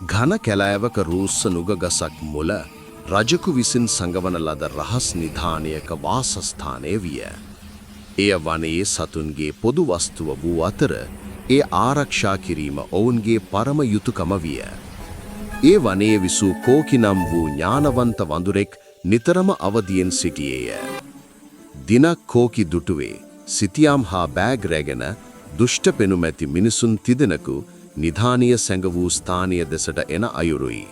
ඝන කැලෑවක රූස්ස නුග ගසක් මුල රජකු විසින් සඟවන ලද රහස් නිධානයක වාසස්ථානය විය. එය වනයේ සතුන්ගේ පොදු වස්තුව වූ අතර ඒ ආරක්ෂා කිරීම ඔවුන්ගේ පරම යුතුයකම විය. ඒ වනයේ විසූ කෝකි නම් වූ ඥානවන්ත වඳුරෙක් නිතරම අවදියෙන් සිටියේය. දිනක් කෝකි දුටුවේ සිතියම් හා බෑග් රැගෙන දුෂ්ට පෙනුමැති මිනිසුන් තිදෙනෙකු නිධානීය සැඟ වූ ස්ථානීය දෙසට එන අයුරුයි.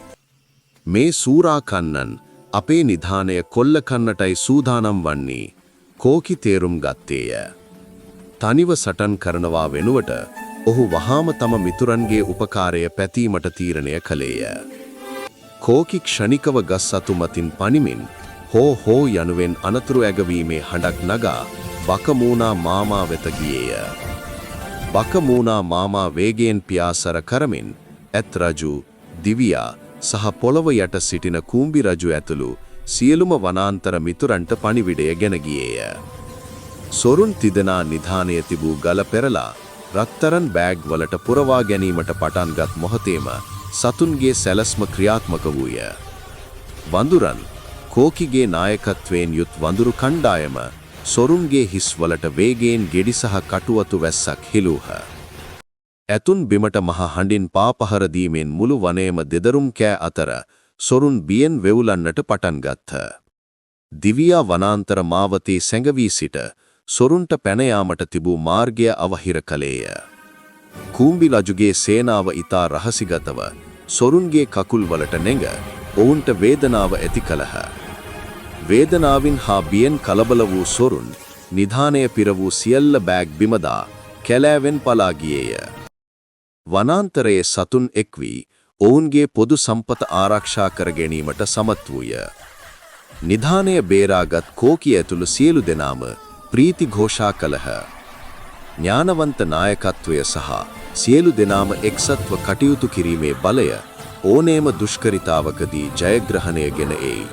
මේ සූරාකන්නන් අපේ නිධානය කොල්ල කන්නටයි සූදානම් වන්නේ කෝකි තේරුම් ගත්තේය. තනිව සටන් කරනවා වෙනුවට ඔහු වහාම තම මිතුරන්ගේ උපකාරය පැතීමට තීරණය කළේය. කෝකි ක්ෂණිකව ගස් අතු මතින් පනිමින් හෝ හෝ යනුවෙන් අනතුරු ඇගවීමේ හඬක් නගා බකමූනා මාමා වෙත ගියේය. බකමූනා මාමා වේගයෙන් පියාසර කරමින් ඇත් රජු, දිවියා සහ පොළව යට සිටින කූඹි රජු ඇතුළු සියලුම වනාන්තර මිතුරන්ට පණිවිඩය ගෙන ගියේය. සොරුන් තිදෙනා නිධානයේ තිබූ ගල පෙරලා රත්තරන් බෑග් වලට පුරවා ගැනීමට පටන්ගත් මොහොතේම සතුන්ගේ සැලැස්ම ක්‍රියාත්මක වූය. වඳුරන් කෝකිගේ නායකත්වයෙන් යුත් වඳුරු කණ්ඩායම සොරුන්ගේ හිස්වලට වේගයෙන් ගෙඩි සහ කටුවතු වැස්සක් හිලූහ. ඇතුන් බිමට මහ හඬින් පාපහර දීමෙන් මුළු වනයේම දෙදරුම් කෑ අතර සොරුන් බියෙන් වෙවුලන්නට පටන් ගත්හ. දිවියා වනාන්තර මාවතේ සැඟවී සිට සොරුන්ට පැන යාමට තිබූ මාර්ගය අවහිර කළේය. කූඹි රජුගේ සේනාව ඊතා රහසිගතව සොරුන්ගේ කකුල් වලට නෙඟ ඔවුන්ට වේදනාව ඇති කළහ. වේදනාවින් හා බියෙන් කලබල වූ සොරුන් නිධානය පිර වූ සියල්ල බෑග් බිමදා කැලෑවෙන් පලා ගියේය. වනාන්තරයේ සතුන් එක් වී ඔවුන්ගේ පොදු සම්පත ආරක්ෂා කර ගැනීමට සමත් වූය. නිධානය බේරාගත් කෝකි ඇතුළු සියලු දෙනාම ප්‍රීති ഘോഷා කළහ. ඥානවන්ත නායකත්වය සහ සියලු දෙනාම එක්සත්ව කටයුතු කිරීමේ බලය ඕනෑම දුෂ්කරිතාවකදී ජයග්‍රහණය ගෙන එයි.